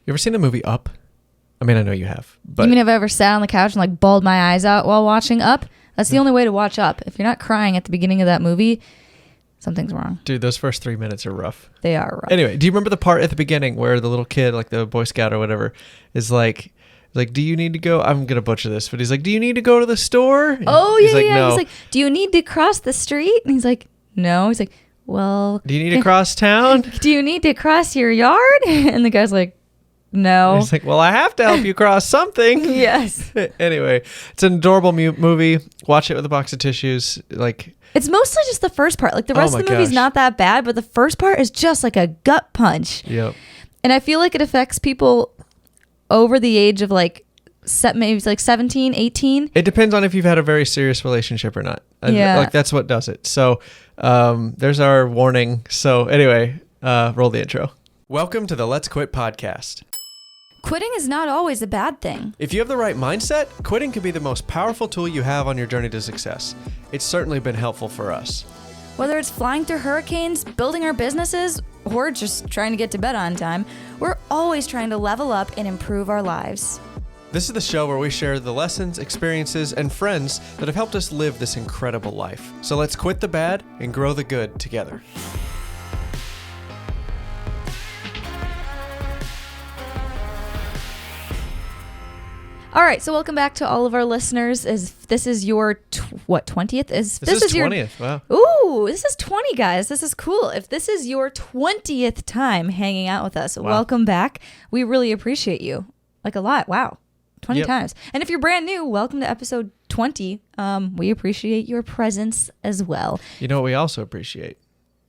You ever seen the movie Up? I mean, I know you have. But You mean, have I ever sat on the couch and like bawled my eyes out while watching Up? That's the only way to watch Up. If you're not crying at the beginning of that movie, something's wrong. Dude, those first 3 minutes are rough. They are rough. Anyway, do you remember the part at the beginning where the little kid, like the Boy Scout or whatever, is like, do you need to go? I'm going to butcher this, but he's like, do you need to go to the store? Oh, he's yeah, like, yeah. No. He's like, do you need to cross the street? And he's like, no. He's like, well. Do you need to cross town? Do you need to cross your yard? And the guy's like, no. He's like, well, I have to help you cross something. Yes. Anyway, it's an adorable movie. Watch it with a box of tissues. Like, it's mostly just the first part. Like the rest of the movie's gosh. not that bad, but the first part is just like a gut punch. Yep. And I feel like it affects people over the age of like maybe it's like 17, 18. It depends on if you've had a very serious relationship or not. Yeah. Like that's what does it. So there's our warning. So anyway, roll the intro. Welcome to the Let's Quit podcast. Quitting is not always a bad thing. If you have the right mindset, quitting can be the most powerful tool you have on your journey to success. It's certainly been helpful for us. Whether it's flying through hurricanes, building our businesses, or just trying to get to bed on time, we're always trying to level up and improve our lives. This is the show where we share the lessons, experiences, and friends that have helped us live this incredible life. So let's quit the bad and grow the good together. All right, so welcome back to all of our listeners. This is your 20th? This is 20th. Wow. Ooh, this is 20, guys. This is cool. If this is your 20th time hanging out with us, welcome back. We really appreciate you. Like a lot. Wow. 20 times. And if you're brand new, welcome to episode 20. We appreciate your presence as well. You know what we also appreciate?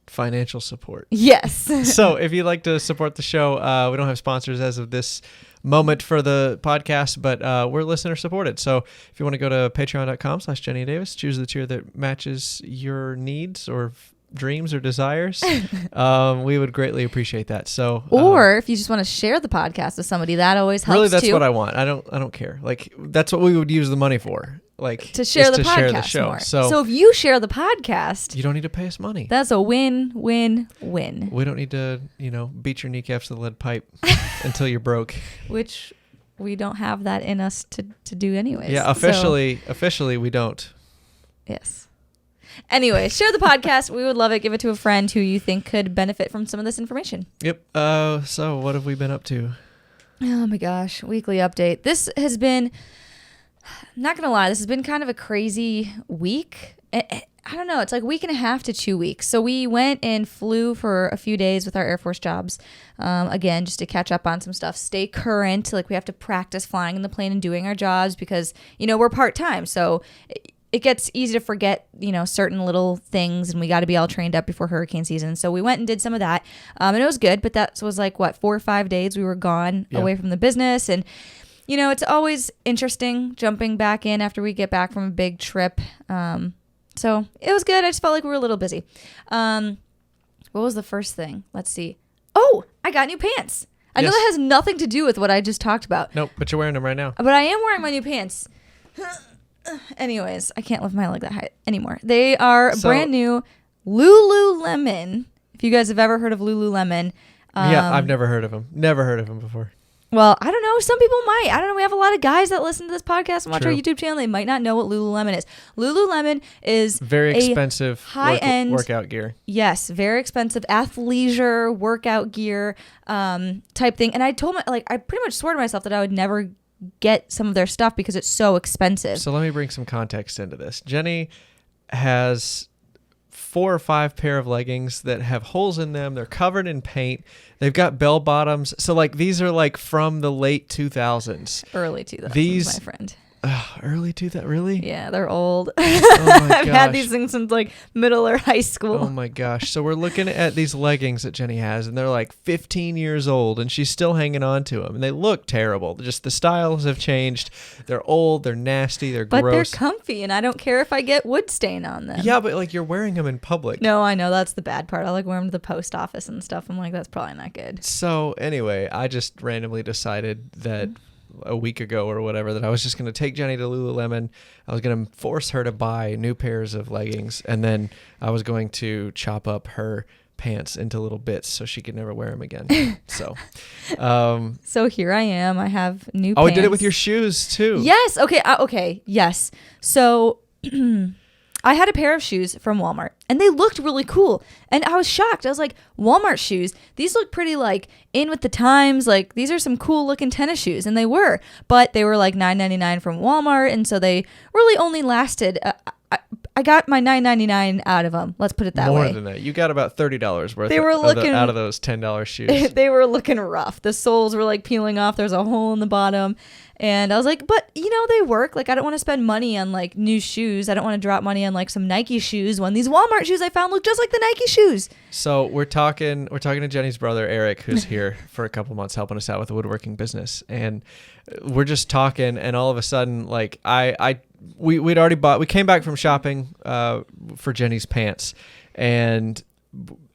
Financial support. Yes. So if you'd like to support the show, we don't have sponsors as of this moment for the podcast, but we're listener supported. So if you want to go to patreon.com/jennieanddavis, choose the tier that matches your needs or dreams or desires, we would greatly appreciate that. So or if you just want to share the podcast with somebody, that always helps. Really, that's too. what I want. I don't care. Like that's what we would use the money for. Like to share the podcast share the show. more. So if you share the podcast, you don't need to pay us money. That's a win-win-win. We don't need to, beat your kneecaps to the lead pipe until you're broke. Which we don't have that in us to do anyways. Yeah, officially we don't. Yes. Anyway, share the podcast. We would love it. Give it to a friend who you think could benefit from some of this information. Yep. So what have we been up to? Oh my gosh. Weekly update. This has been, not going to lie, this has been kind of a crazy week. I don't know. It's like a week and a half to 2 weeks. So we went and flew for a few days with our Air Force jobs. Again, just to catch up on some stuff, stay current. Like we have to practice flying in the plane and doing our jobs because, we're part-time. So it gets easy to forget, certain little things, and we got to be all trained up before hurricane season. So we went and did some of that, and it was good. But that was like 4 or 5 days we were gone away from the business, and it's always interesting jumping back in after we get back from a big trip. So it was good. I just felt like we were a little busy. What was the first thing? Let's see. Oh, I got new pants. I know that has nothing to do with what I just talked about. Nope, but you're wearing them right now. But I am wearing my new pants. Anyways, I can't lift my leg that high anymore. They are brand new Lululemon. If you guys have ever heard of Lululemon. Yeah, I've never heard of them. Never heard of them before. Well, I don't know. Some people might. I don't know. We have a lot of guys that listen to this podcast and watch True. our YouTube channel. They might not know what Lululemon is. Lululemon is very expensive high-end workout gear. Yes, very expensive athleisure workout gear type thing. And I told I pretty much swore to myself that I would never get some of their stuff because it's so expensive. So let me bring some context into this. Jennie has 4 or 5 pair of leggings that have holes in them. They're covered in paint. They've got bell bottoms. So these are from the late 2000s. Early 2000s, my friend. Early 2000s, really? Yeah, they're old. Oh my gosh. I've had these things since middle or high school. Oh my gosh. So we're looking at these leggings that Jennie has, and they're 15 years old, and she's still hanging on to them. And they look terrible. Just the styles have changed. They're old. They're nasty. They're gross. But they're comfy, and I don't care if I get wood stain on them. Yeah, but you're wearing them in public. No, I know. That's the bad part. I wear them to the post office and stuff. I'm like, that's probably not good. So anyway, I just randomly decided that a week ago or whatever that I was just going to take Jennie to Lululemon. I was going to force her to buy new pairs of leggings, and then I was going to chop up her pants into little bits so she could never wear them again. So here I am. I have new Oh, pants. I did it with your shoes too. Yes. Okay. Okay. Yes. So I had a pair of shoes from Walmart and they looked really cool. And I was shocked. I was like, Walmart shoes, these look pretty like in with the times. Like these are some cool looking tennis shoes. And they were, but they were like $9.99 from Walmart. And so they really only lasted. I got my $9.99 out of them. Let's put it that way. More than that. You got about $30 worth They were out of those $10 shoes. They were looking rough. The soles were like peeling off. There's a hole in the bottom. And I was like, but they work. Like I don't want to spend money on like new shoes. I don't want to drop money on like some Nike shoes when these Walmart shoes I found look just like the Nike shoes. So we're talking to Jenny's brother, Eric, who's here for a couple months helping us out with the woodworking business. And we're just talking and all of a sudden like we'd already we came back from shopping for Jenny's pants and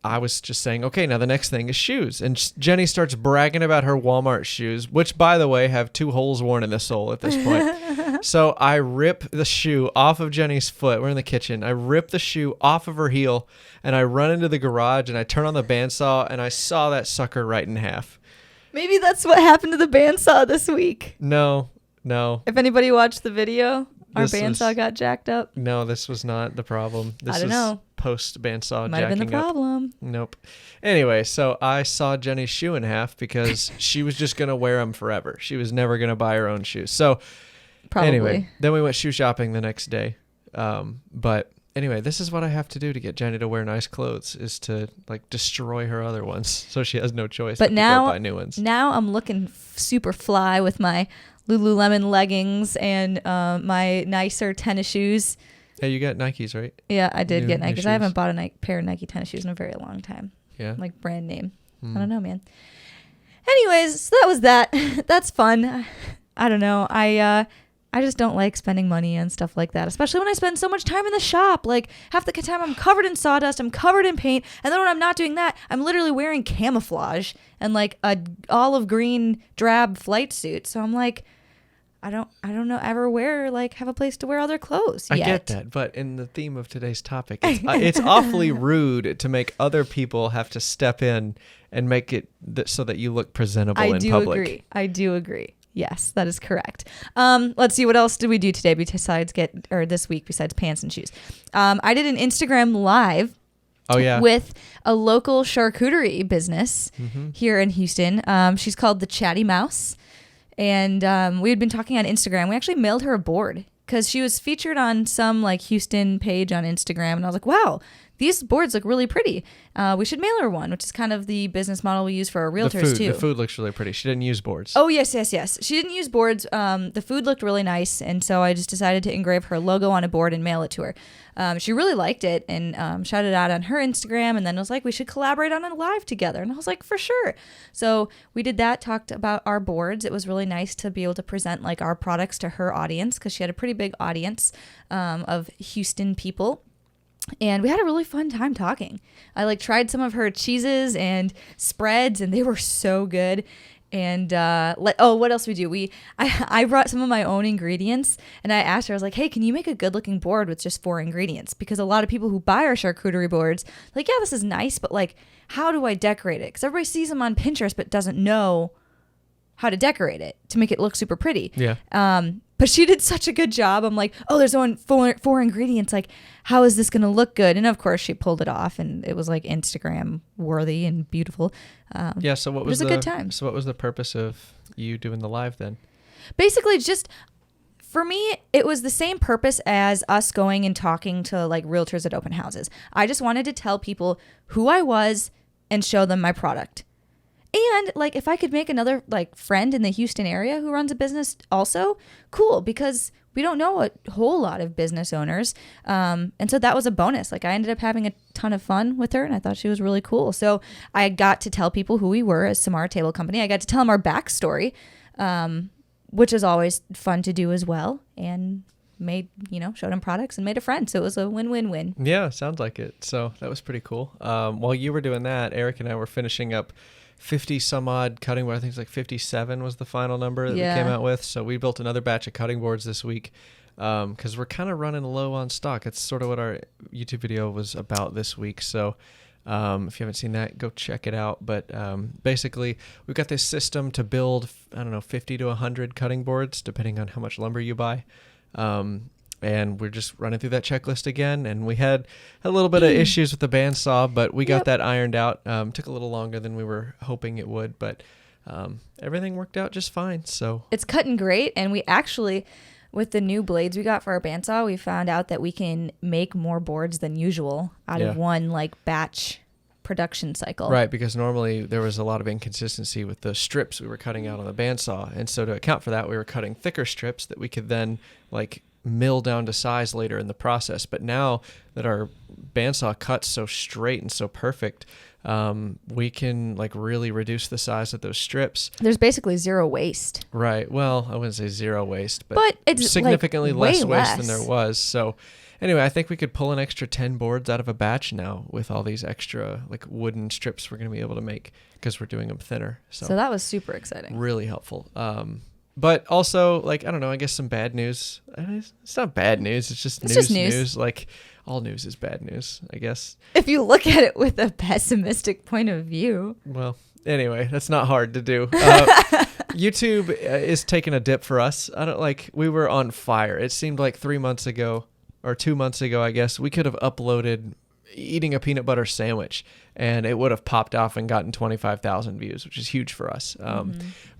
I was just saying, okay, now the next thing is shoes. And Jenny starts bragging about her Walmart shoes, which, by the way, have 2 holes worn in the sole at this point. So I rip the shoe off of Jenny's foot. We're in the kitchen. I rip the shoe off of her heel, and I run into the garage, and I turn on the bandsaw, and I saw that sucker right in half. Maybe that's what happened to the bandsaw this week. No. If anybody watched the video, our bandsaw got jacked up. No, this was not the problem. I don't know. Post bandsaw Might have been the problem. Nope. Anyway, so I saw Jenny's shoe in half because she was just going to wear them forever. She was never going to buy her own shoes. So probably. Anyway, then we went shoe shopping the next day. But anyway, this is what I have to do to get Jenny to wear nice clothes is to like destroy her other ones so she has no choice but now, to go buy new ones. Now I'm looking super fly with my Lululemon leggings and my nicer tennis shoes. Hey, you got Nikes, right? Yeah, I did get Nikes. I haven't bought a pair of Nike tennis shoes in a very long time. Yeah. Like brand name. I don't know, man. Anyways, so that was that. That's fun. I don't know. I just don't like spending money on stuff like that, especially when I spend so much time in the shop. Like half the time I'm covered in sawdust, I'm covered in paint, and then when I'm not doing that, I'm literally wearing camouflage and like a olive green drab flight suit. So I'm like, I don't know ever have a place to wear other clothes yet. I get that, but in the theme of today's topic, it's awfully rude to make other people have to step in and make it so that you look presentable in public. I do agree. Yes, that is correct. Let's see, what else did we do today besides pants and shoes? I did an Instagram live. Oh, yeah. With a local charcuterie business here in Houston. She's called the Chatty Mouse. And we had been talking on Instagram. We actually mailed her a board because she was featured on some like Houston page on Instagram. And I was like, wow, these boards look really pretty. We should mail her one, which is kind of the business model we use for our realtors too. The food looks really pretty. She didn't use boards. Oh, yes. She didn't use boards. The food looked really nice. And so I just decided to engrave her logo on a board and mail it to her. She really liked it and shouted out on her Instagram and then was like, we should collaborate on a live together. And I was like, for sure. So we did that, talked about our boards. It was really nice to be able to present like our products to her audience because she had a pretty big audience of Houston people. And we had a really fun time talking. I like tried some of her cheeses and spreads and they were so good. And what else we do? I brought some of my own ingredients and I asked her, I was like, hey, can you make a good looking board with just 4 ingredients? Because a lot of people who buy our charcuterie boards, like, yeah, this is nice, but like, how do I decorate it? Because everybody sees them on Pinterest but doesn't know how to decorate it to make it look super pretty. Yeah. But she did such a good job. I'm like, oh, there's only four ingredients. Like, how is this going to look good? And of course, she pulled it off, and it was like Instagram worthy and beautiful. Yeah. So what was a good time. So what was the purpose of you doing the live then? Basically, just for me, it was the same purpose as us going and talking to like realtors at open houses. I just wanted to tell people who I was and show them my product. And like, if I could make another like friend in the Houston area who runs a business also, cool, because we don't know a whole lot of business owners. And so that was a bonus. Like I ended up having a ton of fun with her and I thought she was really cool. So I got to tell people who we were as Samara Table Company. I got to tell them our backstory, which is always fun to do as well. And showed him products and made a friend. So it was a win-win-win. Yeah, sounds like it. So that was pretty cool. While you were doing that, Eric and I were finishing up 50 some odd cutting board. I think it's like 57 was the final number that we came out with. So we built another batch of cutting boards this week because we're kind of running low on stock. It's sort of what our YouTube video was about this week. So If you haven't seen that, go check it out. But basically, we've got this system to build, 50 to 100 cutting boards, depending on how much lumber you buy. And we're just running through that checklist again. And we had a little bit of issues with the bandsaw, but we got that ironed out. Took a little longer than we were hoping it would, but everything worked out just fine. So it's cutting great. And we actually, with the new blades we got for our bandsaw, we found out that we can make more boards than usual out of one batch production cycle. Right, because normally there was a lot of inconsistency with the strips we were cutting out on the bandsaw. And so to account for that, we were cutting thicker strips that we could then mill down to size later in the process. But now that our bandsaw cuts so straight and so perfect, we can really reduce the size of those strips. There's basically zero waste. Right. Well, I wouldn't say zero waste, but it's significantly less way waste than there was. So anyway, I think we could pull an extra 10 boards out of a batch now with all these extra wooden strips we're going to be able to make because we're doing them thinner. So that was super exciting. Really helpful. But also, I don't know, I guess some bad news. It's not bad news. It's just news. All news is bad news, I guess. If you look at it with a pessimistic point of view. Well, anyway, that's not hard to do. YouTube is taking a dip for us. We were on fire. It seemed like 3 months ago or 2 months ago, I guess, we could have uploaded eating a peanut butter sandwich and it would have popped off and gotten 25,000 views, which is huge for us.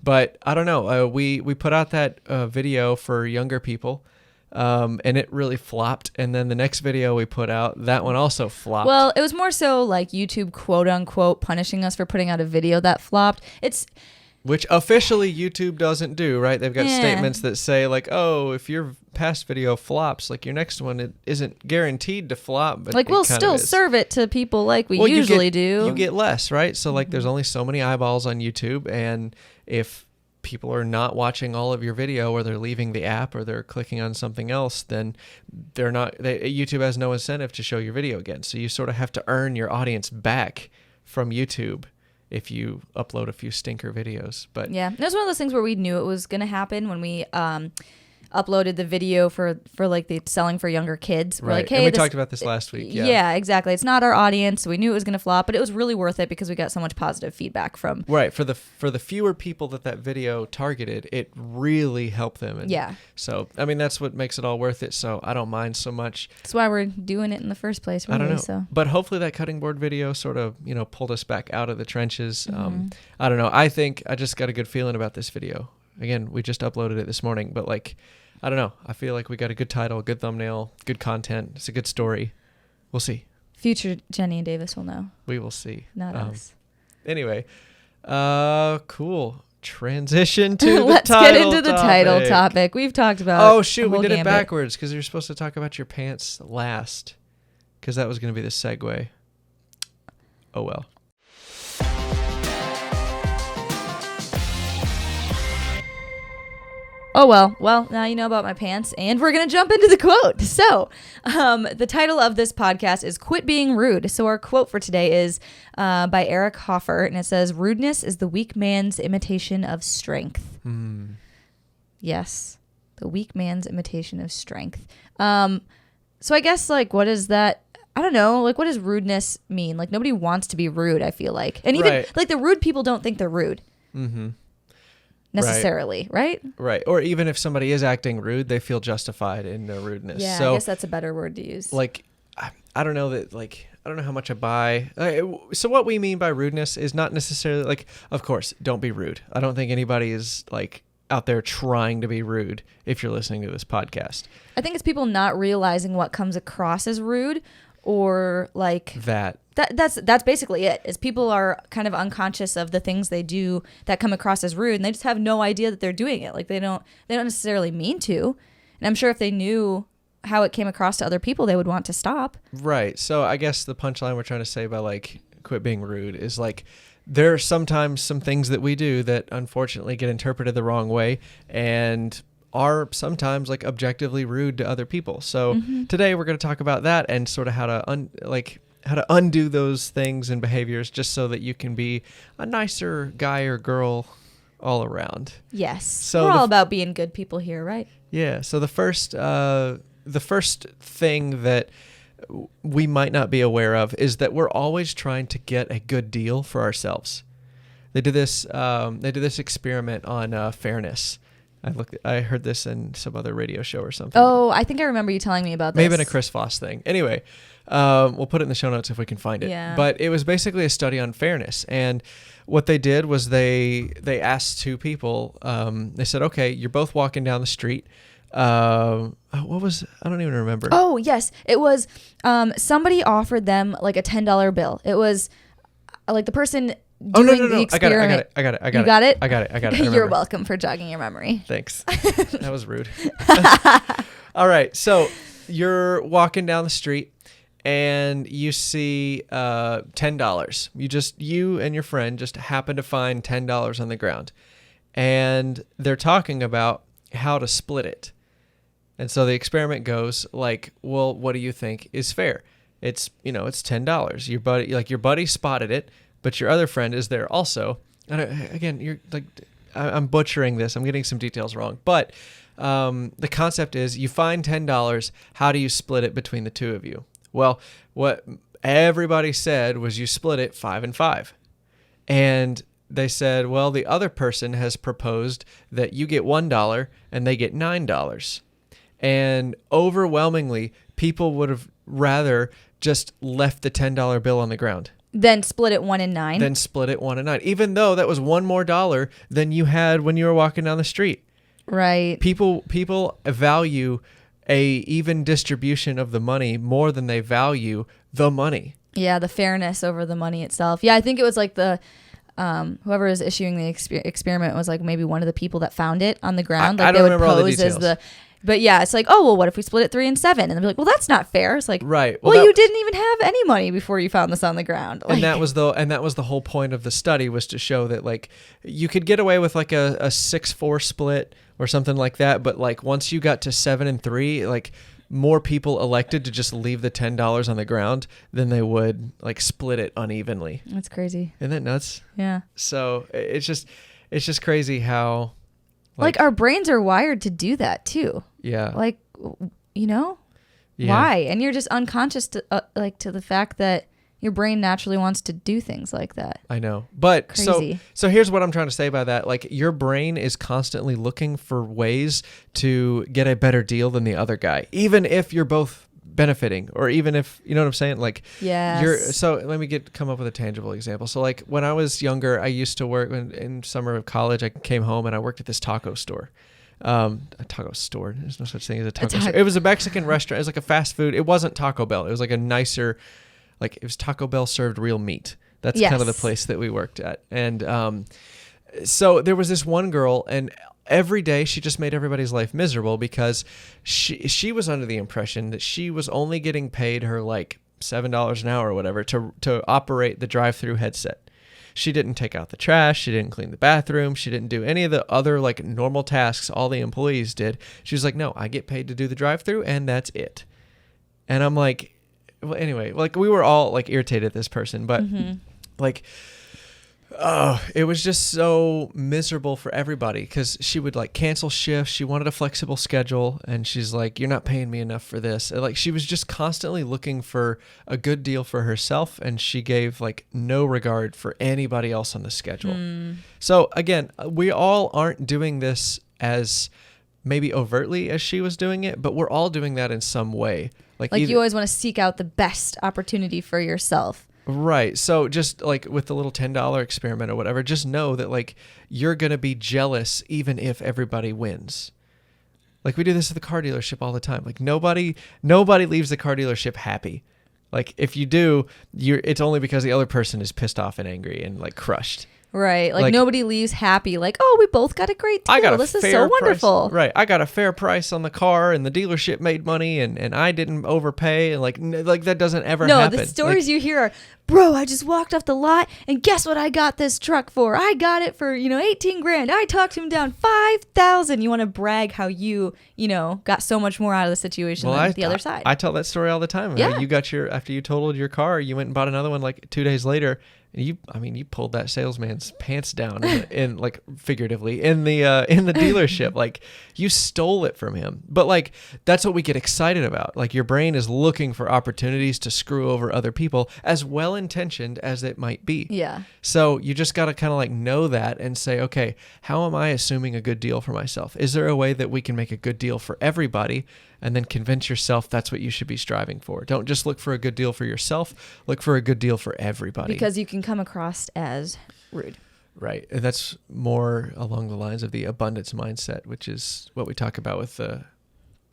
But I don't know. We put out that video for younger people and it really flopped. And then the next video we put out, that one also flopped. Well, it was more so YouTube, quote unquote, punishing us for putting out a video that flopped. Which officially YouTube doesn't do, right? They've got statements that say oh, if your past video flops, your next one, it isn't guaranteed to flop. But we'll still serve it to people we usually do. You get less, right? So there's only so many eyeballs on YouTube. And if people are not watching all of your video or they're leaving the app or they're clicking on something else, then YouTube has no incentive to show your video again. So you sort of have to earn your audience back from YouTube if you upload a few stinker videos. But yeah, it was one of those things where we knew it was going to happen when we uploaded the video for the selling for younger kids. We're right. Hey, and we talked about this last week. Yeah, exactly. It's not our audience, so we knew it was going to flop, but it was really worth it because we got so much positive feedback from. Right. For the fewer people that video targeted, it really helped them. And so, that's what makes it all worth it. So I don't mind so much. That's why we're doing it in the first place. Really, I don't know. So. But hopefully that cutting board video sort of, pulled us back out of the trenches. I don't know. I think I just got a good feeling about this video. Again, we just uploaded it this morning, but I don't know. I feel like we got a good title, good thumbnail, good content. It's a good story. We'll see. Future Jennie and Davis will know. We will see. Not us. Anyway, cool. Transition to the Let's title get into the title topic. We've talked about. Oh shoot, we did it backwards because you're supposed to talk about your pants last, because that was going to be the segue. Oh well. Oh, well, now you know about my pants, and we're going to jump into the quote. So, the title of this podcast is Quit Being Rude. So, our quote for today is by Eric Hoffer, and it says, "Rudeness is the weak man's imitation of strength." Yes, the weak man's imitation of strength. So, I guess, what is that? I don't know. What does rudeness mean? Nobody wants to be rude, I feel like. And even, the rude people don't think they're rude. Mm-hmm. Necessarily, right? Right. Or even if somebody is acting rude, they feel justified in their rudeness. Yeah, so, I guess that's a better word to use. I don't know that, I don't know how much I buy. So what we mean by rudeness is not necessarily, of course, don't be rude. I don't think anybody is, out there trying to be rude if you're listening to this podcast. I think it's people not realizing what comes across as rude or, that. That's basically it. Is people are kind of unconscious of the things they do that come across as rude, and they just have no idea that they're doing it. They don't necessarily mean to. And I'm sure if they knew how it came across to other people, they would want to stop. Right. So I guess the punchline we're trying to say by quit being rude is there are sometimes some things that we do that unfortunately get interpreted the wrong way and are sometimes objectively rude to other people. So today we're going to talk about that and sort of how to undo those things and behaviors just so that you can be a nicer guy or girl all around. Yes. So we're all about being good people here, right? Yeah. So the first thing that we might not be aware of is that we're always trying to get a good deal for ourselves. They did this experiment on fairness. I heard this in some other radio show or something. Oh, I think I remember you telling me about this. Maybe in a Chris Voss thing. Anyway, we'll put it in the show notes if we can find it. Yeah. But it was basically a study on fairness. And what they did was they asked two people. They said, okay, you're both walking down the street. I don't even remember. Oh, yes. It was somebody offered them like a $10 bill. It was like the person doing the experiment. I got it. You got it? I got it. You're welcome for jogging your memory. Thanks. That was rude. All right. So you're walking down the street and you see $10. You and your friend just happen to find $10 on the ground. And they're talking about how to split it. And so the experiment goes like, well, what do you think is fair? It's $10. Your buddy spotted it, but your other friend is there also. And again, you're like, I'm butchering this. I'm getting some details wrong, but the concept is you find $10. How do you split it between the two of you? Well, what everybody said was you split it 5 and 5. And they said, well, the other person has proposed that you get $1 and they get $9. And overwhelmingly, people would have rather just left the $10 bill on the ground. Then split it 1 and 9. Then split it 1 and 9. Even though that was $1 more than you had when you were walking down the street. Right. People value a even distribution of the money more than they value the money. Yeah, the fairness over the money itself. Yeah, I think it was like the whoever is issuing the experiment was like maybe one of the people that found it on the ground. I don't remember all the details. But yeah, it's like, oh, well, what if we split it 3 and 7? And they'll be like, well, that's not fair. It's like, right. Well, you didn't even have any money before you found this on the ground. And that was the whole point of the study, was to show that like you could get away with like a 6-4 split or something like that. But like once you got to 7 and 3, like more people elected to just leave the $10 on the ground than they would like split it unevenly. That's crazy. Isn't that nuts? Yeah. So it's just crazy how like our brains are wired to do that too. Yeah. Like, yeah. Why? And you're just unconscious to the fact that your brain naturally wants to do things like that. I know. But crazy. So here's what I'm trying to say by that. Like your brain is constantly looking for ways to get a better deal than the other guy, even if you're both benefiting, or even if, you know what I'm saying? Like, yes. So let me come up with a tangible example. So like when I was younger, I used to work in summer of college. I came home and I worked at this taco store. A taco store. There's no such thing as a taco store. It was a Mexican restaurant. It was like a fast food. It wasn't Taco Bell. It was like a nicer, like it was Taco Bell served real meat. That's kind of the place that we worked at. And so there was this one girl, and every day she just made everybody's life miserable because she was under the impression that she was only getting paid her like $7 an hour or whatever to operate the drive-through headset. She didn't take out the trash. She didn't clean the bathroom. She didn't do any of the other like normal tasks all the employees did. She was like, no, I get paid to do the drive-through and that's it. And I'm like, well, anyway, like we were all like irritated at this person, but like, it was just so miserable for everybody because she would like cancel shifts. She wanted a flexible schedule, and she's like, you're not paying me enough for this. And, like she was just constantly looking for a good deal for herself, and she gave like no regard for anybody else on the schedule. So again, we all aren't doing this as maybe overtly as she was doing it, but we're all doing that in some way. Like you always want to seek out the best opportunity for yourself. Right. So just like with the little $10 experiment or whatever, just know that like you're going to be jealous even if everybody wins. Like we do this at the car dealership all the time. Like nobody leaves the car dealership happy. Like if you do, it's only because the other person is pissed off and angry and like crushed. Right. Like nobody leaves happy. Like, oh, we both got a great deal. This is so wonderful. Right. I got a fair price on the car and the dealership made money and I didn't overpay. And like that doesn't ever happen. No, the stories you hear are, bro, I just walked off the lot and guess what I got this truck for? I got it for, $18,000. I talked him down $5,000. You want to brag how you got so much more out of the situation than the other side. I tell that story all the time. Yeah. You got after you totaled your car, you went and bought another one like 2 days later You pulled that salesman's pants down in like figuratively in the dealership. Like you stole it from him. But like that's what we get excited about. Like your brain is looking for opportunities to screw over other people, as well intentioned as it might be. Yeah. So you just got to kind of like know that and say, okay, how am I assuming a good deal for myself? Is there a way that we can make a good deal for everybody? And then convince yourself that's what you should be striving for. Don't just look for a good deal for yourself. Look for a good deal for everybody. Because you can come across as rude. Right. And that's more along the lines of the abundance mindset, which is what we talk about with the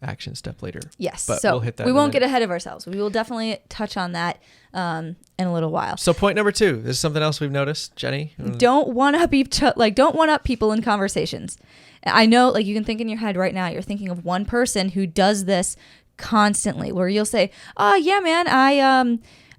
action step later. Yes. But so we'll hit that we won't get ahead of ourselves. We will definitely touch on that in a little while. So point number 2, this is something else we've noticed, Jenny. Don't one up people in conversations. I know, like, you can think in your head right now, you're thinking of one person who does this constantly, where you'll say, oh yeah, man,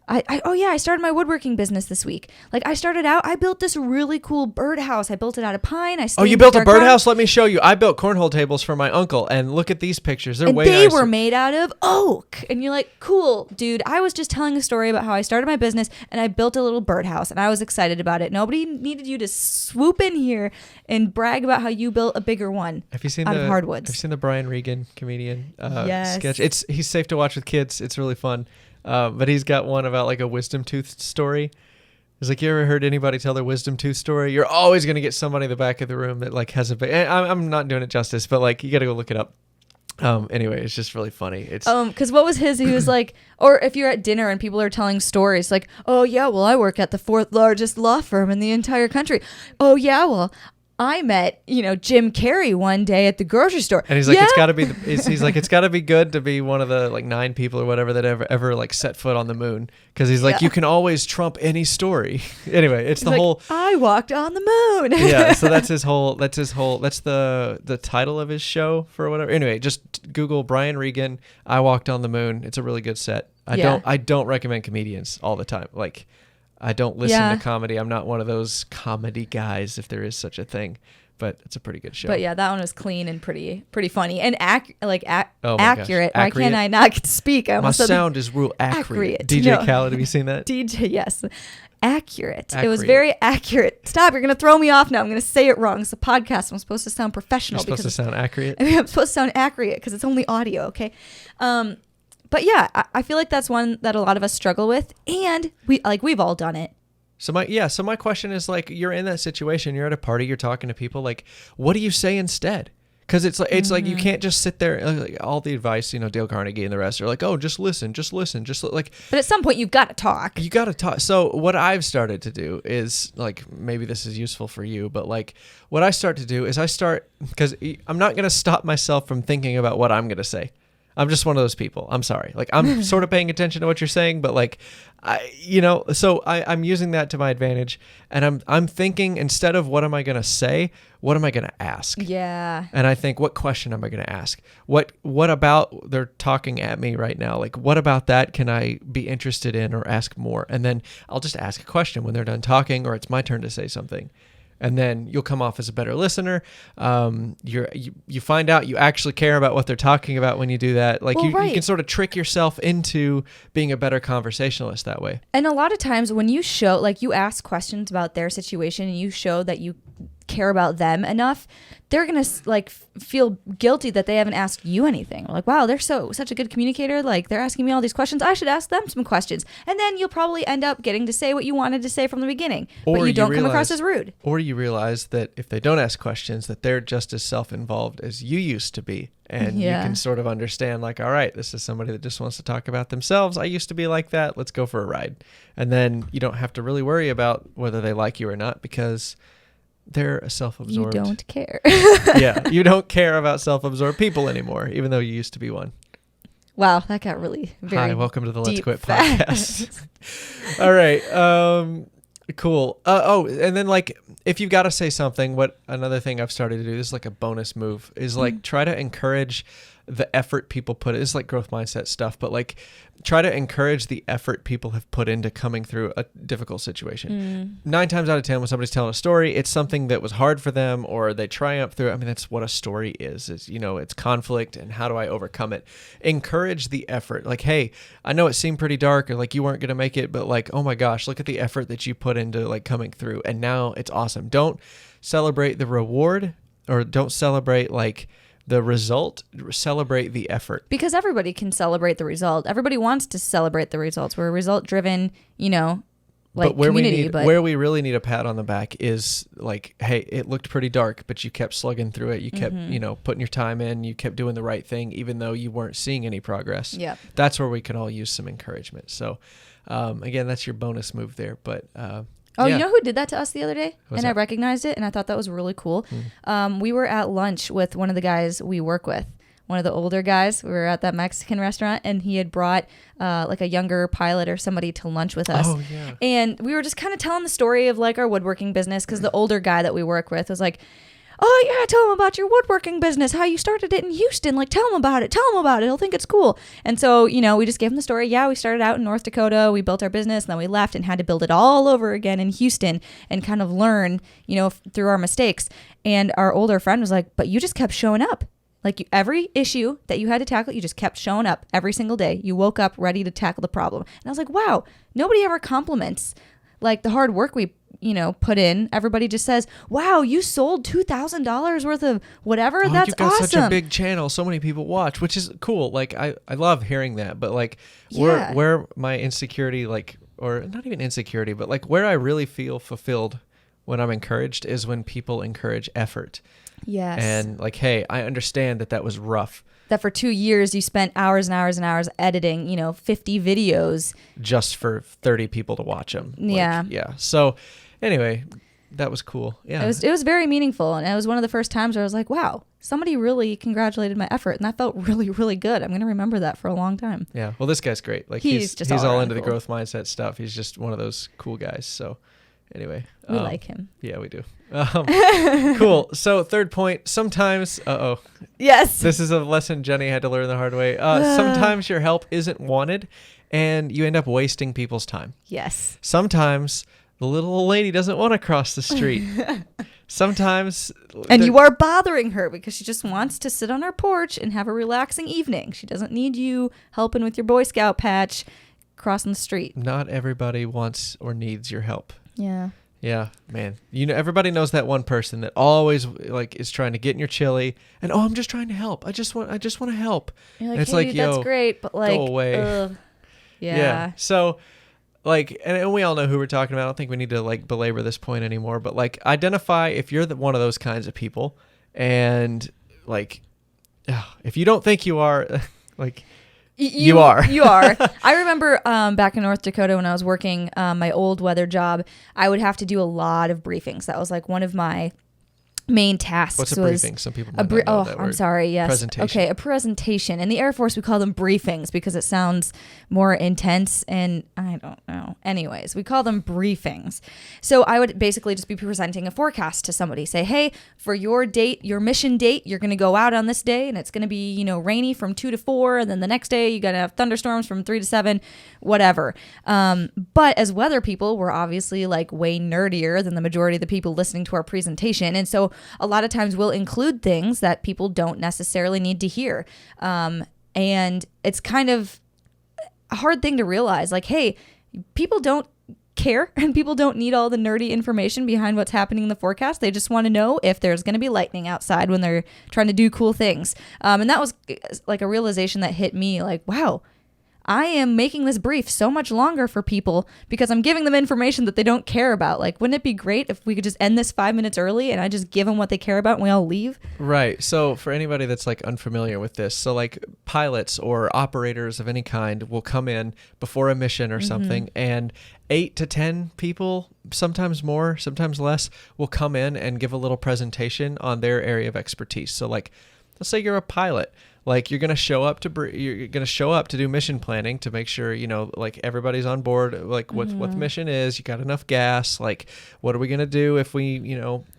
I started my woodworking business this week. Like I built this really cool birdhouse. I built it out of pine. You built a birdhouse? Let me show you. I built cornhole tables for my uncle, and look at these pictures. They're way nicer. They were made out of oak. And you're like, cool, dude. I was just telling a story about how I started my business and I built a little birdhouse and I was excited about it. Nobody needed you to swoop in here and brag about how you built a bigger one. Have you seen out of hardwoods? Have you seen the Brian Regan comedian yes. sketch? He's safe to watch with kids. It's really fun. But he's got one about like a wisdom tooth story. He's like, you ever heard anybody tell their wisdom tooth story? You're always going to get somebody in the back of the room that like has I'm not doing it justice, but like you got to go look it up. Anyway, it's just really funny. It's because what was his? He was like, or if you're at dinner and people are telling stories like, oh yeah, well I work at the 4th largest law firm in the entire country. Oh yeah, well I met, Jim Carrey one day at the grocery store. And he's like, it's got to be, he's like, it's got to be good to be one of the like 9 people or whatever that ever like set foot on the moon. Cause he's like, you can always trump any story. Anyway, it's he's the whole, I walked on the moon. Yeah. So that's the title of his show for whatever. Anyway, just Google Brian Regan, I walked on the moon. It's a really good set. I don't recommend comedians all the time. Like, I don't listen to comedy. I'm not one of those comedy guys, if there is such a thing. But it's a pretty good show. But yeah, that one was clean and pretty funny and accurate. Gosh. Why can't I not speak? My sound is real accurate. DJ Khaled, have you seen that? DJ, yes. Accurate. It was very accurate. Stop, you're going to throw me off now. I'm going to say it wrong. It's a podcast. I'm supposed to sound professional. You're supposed to sound accurate? I'm supposed to sound accurate because it's only audio, okay? But yeah, I feel like that's one that a lot of us struggle with, and we've all done it. So my question is, like, you're in that situation, you're at a party, you're talking to people, like, what do you say instead? Because it's like you can't just sit there. Like, all the advice, Dale Carnegie and the rest are like, oh, just listen, like. But at some point, you've got to talk. You got to talk. So what I've started to do is, like, maybe this is useful for you, but like what I start to do is because I'm not gonna stop myself from thinking about what I'm gonna say. I'm just one of those people. I'm sorry. Like, I'm sort of paying attention to what you're saying, but like, I'm using that to my advantage, and I'm thinking, instead of what am I going to say, what am I going to ask? Yeah. And I think, what question am I going to ask? What about they're talking at me right now? Like, what about that can I be interested in or ask more? And then I'll just ask a question when they're done talking, or it's my turn to say something. And then you'll come off as a better listener. You find out you actually care about what they're talking about when you do that. Like, you can sort of trick yourself into being a better conversationalist that way. And a lot of times when you show, like, you ask questions about their situation and you show that you care about them enough, they're gonna like feel guilty that they haven't asked you anything. Like, wow, they're such a good communicator, like they're asking me all these questions, I should ask them some questions. And then you'll probably end up getting to say what you wanted to say from the beginning, but you don't come across as rude. Or you realize that if they don't ask questions, that they're just as self-involved as you used to be, and you can sort of understand, like, all right, this is somebody that just wants to talk about themselves. I used to be like that, let's go for a ride. And then you don't have to really worry about whether they like you or not, because they're a self-absorbed. You don't care. Yeah, you don't care about self-absorbed people anymore, even though you used to be one. Wow, that got really very Hi, welcome to the Let's Quit fast. podcast. All right, cool. And then, like, if you've got to say something, another thing I've started to do, this is like a bonus move, is like try to encourage the effort people put. It's like growth mindset stuff, but like try to encourage the effort people have put into coming through a difficult situation. 9 times out of 10, when somebody's telling a story, it's something that was hard for them or they triumph through it. I mean, that's what a story is, it's conflict and how do I overcome it? Encourage the effort. Like, hey, I know it seemed pretty dark or like you weren't going to make it, but like, oh my gosh, look at the effort that you put into like coming through. And now it's awesome. Don't celebrate the reward or don't celebrate like the result, celebrate the effort. Because everybody can celebrate the result. Everybody wants to celebrate the results. We're a result-driven, like community. Where we really need a pat on the back is like, hey, it looked pretty dark, but you kept slugging through it. You kept, putting your time in. You kept doing the right thing, even though you weren't seeing any progress. Yeah. That's where we can all use some encouragement. So, again, that's your bonus move there. But you know who did that to us the other day? What's I that? recognized it, and I thought that was really cool. We were at lunch with one of the guys we work with, one of the older guys. We were at that Mexican restaurant, and he had brought like a younger pilot or somebody to lunch with us. Oh, yeah. And we were just kind of telling the story of like our woodworking business, because the older guy that we work with was like, oh yeah, tell him about your woodworking business, how you started it in Houston. Like, tell him about it. He'll think it's cool. And so, we just gave him the story. Yeah, we started out in North Dakota. We built our business, and then we left and had to build it all over again in Houston and kind of learn, through our mistakes. And our older friend was like, but you just kept showing up. Like, every issue that you had to tackle, you just kept showing up every single day. You woke up ready to tackle the problem. And I was like, wow, nobody ever compliments like the hard work we put in. Everybody just says, wow, you sold $2,000 worth of whatever. Oh, That's you've got awesome. such a big channel. So many people watch, which is cool. Like, I love hearing that. But like, where my insecurity, like, or not even insecurity, but like where I really feel fulfilled when I'm encouraged is when people encourage effort. Yes. And like, hey, I understand that was rough. That for 2 years you spent hours and hours and hours editing, 50 videos. Just for 30 people to watch them. Yeah. Yeah. So anyway, that was cool. Yeah. It was very meaningful. And it was one of the first times where I was like, wow, somebody really congratulated my effort. And that felt really, really good. I'm going to remember that for a long time. Yeah. Well, this guy's great. Like he's just all into cool. the growth mindset stuff. He's just one of those cool guys. So anyway. We like him. Yeah, we do. Cool. So 3rd point, sometimes, Yes. This is a lesson Jennie had to learn the hard way. Sometimes your help isn't wanted and you end up wasting people's time. Yes. Sometimes the little old lady doesn't want to cross the street. Sometimes. And you are bothering her because she just wants to sit on her porch and have a relaxing evening. She doesn't need you helping with your Boy Scout patch crossing the street. Not everybody wants or needs your help. Yeah. Yeah, man. Everybody knows that one person that always like is trying to get in your chili and I'm just trying to help. I just want to help. You're like, and it's hey, like, dude, yo, that's great, but like, go away. Yeah. So like, and we all know who we're talking about. I don't think we need to like belabor this point anymore, but like identify if you're one of those kinds of people and like, if you don't think you are, like, you are. You are. I remember back in North Dakota when I was working my old weather job, I would have to do a lot of briefings. That was like one of my main tasks. What's a briefing? Some people might not know that word. I'm sorry. Yes. Presentation. Okay, a presentation. In the Air Force, we call them briefings because it sounds more intense, and I don't know. Anyways, we call them briefings. So I would basically just be presenting a forecast to somebody. Say, hey, for your date, your mission date, you're going to go out on this day, and it's going to be rainy from 2 to 4, and then the next day you're going to have thunderstorms from 3 to 7, whatever. But as weather people, we're obviously like way nerdier than the majority of the people listening to our presentation, and so a lot of times we'll include things that people don't necessarily need to hear. And it's kind of a hard thing to realize, like, hey, people don't care and people don't need all the nerdy information behind what's happening in the forecast. They just want to know if there's going to be lightning outside when they're trying to do cool things. And that was like a realization that hit me, like, wow, I am making this brief so much longer for people because I'm giving them information that they don't care about. Like, wouldn't it be great if we could just end this 5 minutes early and I just give them what they care about and we all leave? Right. So for anybody that's like unfamiliar with this, so like pilots or operators of any kind will come in before a mission or something, and 8 to 10 people, sometimes more, sometimes less, will come in and give a little presentation on their area of expertise. So like let's say you're a pilot. Like you're gonna show up to do mission planning to make sure like everybody's on board. Like what the mission is. You got enough gas. Like what are we gonna do if we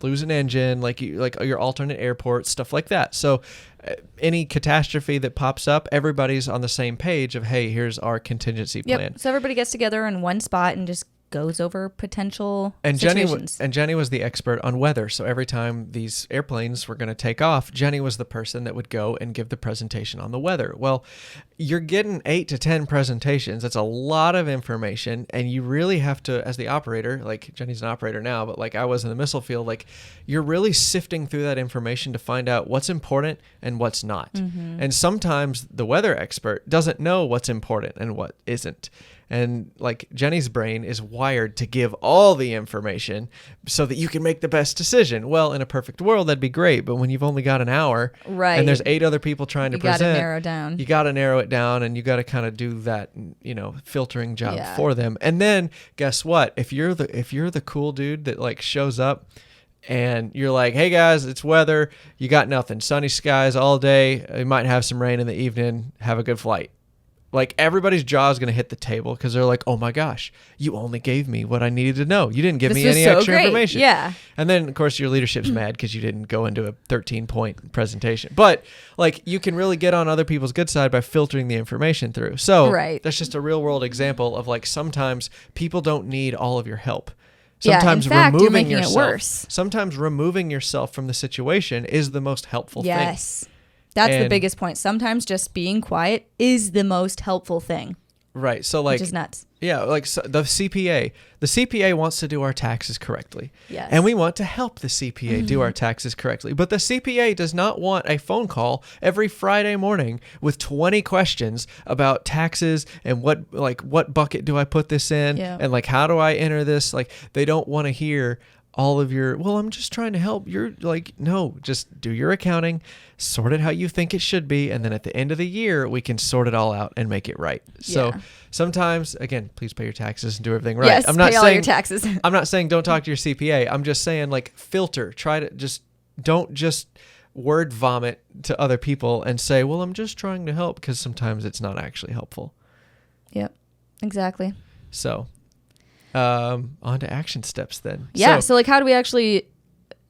lose an engine? Like your alternate airport, stuff like that. So any catastrophe that pops up, everybody's on the same page of, hey, here's our contingency plan. So everybody gets together in one spot and just goes over potential situations. Jennie was the expert on weather. So every time these airplanes were going to take off, Jennie was the person that would go and give the presentation on the weather. Well, you're getting 8 to 10 presentations. That's a lot of information. And you really have to, as the operator, like Jennie's an operator now, but like I was in the missile field, like you're really sifting through that information to find out what's important and what's not. And sometimes the weather expert doesn't know what's important and what isn't. And like Jennie's brain is wired to give all the information so that you can make the best decision. Well, in a perfect world, that'd be great. But when you've only got an hour and there's 8 other people trying to present, you got to narrow it down and you got to kind of do that, filtering job for them. And then guess what? If you're the cool dude that like shows up and you're like, hey guys, it's weather. You got nothing. Sunny skies all day. You might have some rain in the evening. Have a good flight. Like everybody's jaw is going to hit the table because they're like, oh my gosh, you only gave me what I needed to know. You didn't give me any extra information. Yeah. And then of course your leadership's mad because you didn't go into a 13-point presentation. But like you can really get on other people's good side by filtering the information through. So that's just a real world example of like sometimes people don't need all of your help. Sometimes in fact, removing you're making yourself, it worse. Sometimes removing yourself from the situation is the most helpful thing. Yes. That's the biggest point. Sometimes just being quiet is the most helpful thing. Right. So like, which is nuts. Yeah. Like so the CPA wants to do our taxes correctly. Yes. And we want to help the CPA do our taxes correctly. But the CPA does not want a phone call every Friday morning with 20 questions about taxes and what bucket do I put this in? Yeah. And like, how do I enter this? Like they don't want to hear all of your, well, I'm just trying to help. You're like, no, just do your accounting, sort it how you think it should be. And then at the end of the year, we can sort it all out and make it right. So sometimes, again, please pay your taxes and do everything right. Yes, pay all your taxes. I'm not saying don't talk to your CPA. I'm just saying like filter, don't just word vomit to other people and say, well, I'm just trying to help, because sometimes it's not actually helpful. Yep, exactly. So on to action steps then. Yeah. So like, how do we actually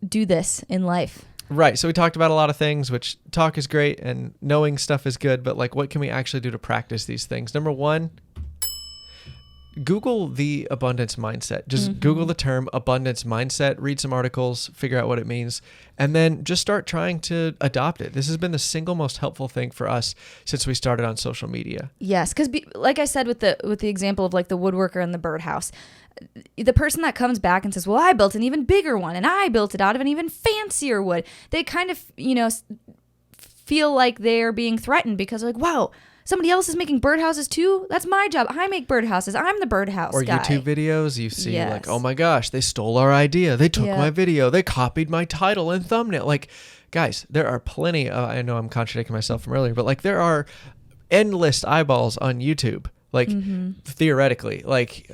do this in life? Right. So we talked about a lot of things, which talk is great and knowing stuff is good, but like, what can we actually do to practice these things? Number one, Google the abundance mindset. Just Google the term abundance mindset, read some articles, figure out what it means, and then just start trying to adopt it. This has been the single most helpful thing for us since we started on social media. Yes, because like I said with the example of like the woodworker and the birdhouse, the person that comes back and says, well, I built an even bigger one and I built it out of an even fancier wood, they kind of, feel like they're being threatened because they're like, wow, somebody else is making birdhouses too? That's my job. I make birdhouses. I'm the birdhouse guy. Or YouTube videos, you see like, oh my gosh, they stole our idea. They took my video. They copied my title and thumbnail. Like, guys, there are plenty. I know I'm contradicting myself from earlier, but like there are endless eyeballs on YouTube. Like theoretically, like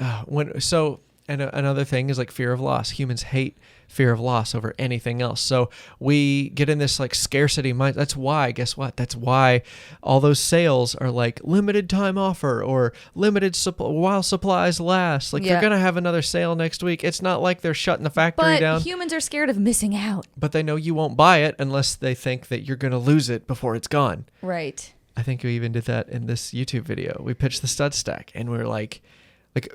another thing is like fear of loss. Humans hate fear of loss over anything else. So we get in this like scarcity mind. That's why, guess what? That's why all those sales are like limited time offer or limited while supplies last. Like they're going to have another sale next week. It's not like they're shutting the factory down. But humans are scared of missing out. But they know you won't buy it unless they think that you're going to lose it before it's gone. Right. I think we even did that in this YouTube video. We pitched the stud stack and we're like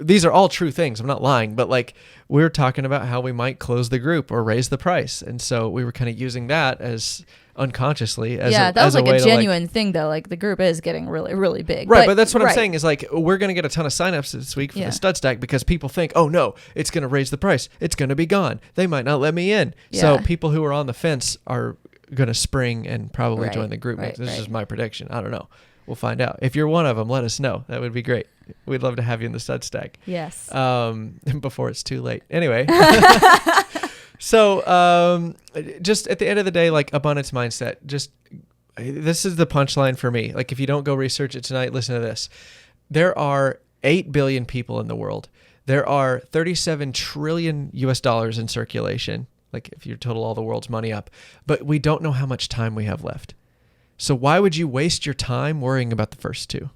these are all true things. I'm not lying, but like we're talking about how we might close the group or raise the price. And so we were kind of using that as unconsciously as that was like a genuine thing though. Like the group is getting really, really big. Right. But that's what I'm saying is like, we're going to get a ton of signups this week for the stud stack because people think, oh no, it's going to raise the price. It's going to be gone. They might not let me in. Yeah. So people who are on the fence are going to spring and probably join the group. This is my prediction. I don't know. We'll find out. If you're one of them, let us know. That would be great. We'd love to have you in the stud stack. Yes. Before it's too late. Anyway. So just at the end of the day, like abundance mindset, this is the punchline for me. Like if you don't go research it tonight, listen to this. There are 8 billion people in the world. There are 37 trillion US dollars in circulation. Like if you total all the world's money up, but we don't know how much time we have left. So why would you waste your time worrying about the first two?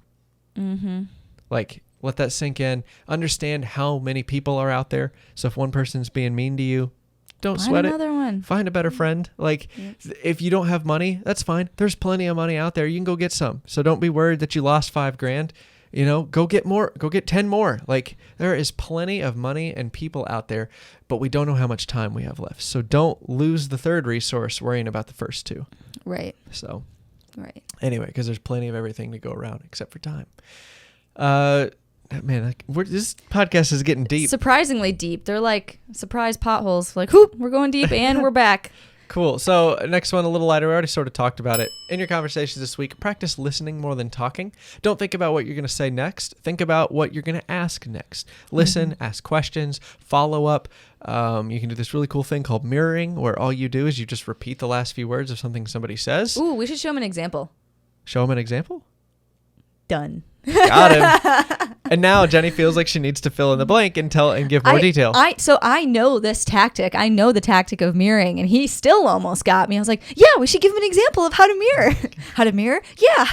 Mm-hmm. Like, let that sink in. Understand how many people are out there. So if one person's being mean to you, don't sweat another one. Find a better friend. Like, if you don't have money, that's fine. There's plenty of money out there. You can go get some. So don't be worried that you lost $5,000. You know, go get more. Go get 10 more. Like, there is plenty of money and people out there, but we don't know how much time we have left. So don't lose the third resource worrying about the first two. Right. So, right. Anyway, because there's plenty of everything to go around except for time. Man, this podcast is getting deep. Surprisingly deep. They're like surprise potholes. Like, whoop, we're going deep and we're back. Cool. So next one, a little lighter. We already sort of talked about it. In your conversations this week, practice listening more than talking. Don't think about what you're going to say next. Think about what you're going to ask next. Listen, ask questions, follow up. You can do this really cool thing called mirroring, where all you do is you just repeat the last few words of something somebody says. Ooh, we should show them an example. Show them an example? Done. Got him. And now Jennie feels like she needs to fill in the blank and give more detail. So I know this tactic. I know the tactic of mirroring, and he still almost got me. I was like, yeah, we should give him an example of how to mirror. How to mirror? Yeah,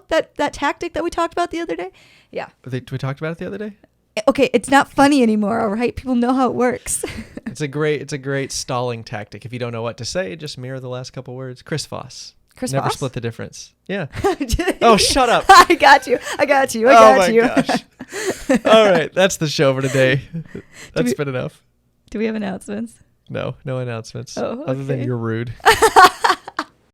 that tactic that we talked about the other day. Yeah. We talked about it the other day? Okay, it's not funny anymore, all right? People know how it works. It's a great stalling tactic. If you don't know what to say, just mirror the last couple words. Chris Voss. Never Voss? split the difference. Yeah. Oh, shut up. I got you. Oh my gosh. All right. That's the show for today. That's been enough. Do we have announcements? No announcements. Oh, okay. Other than you're rude.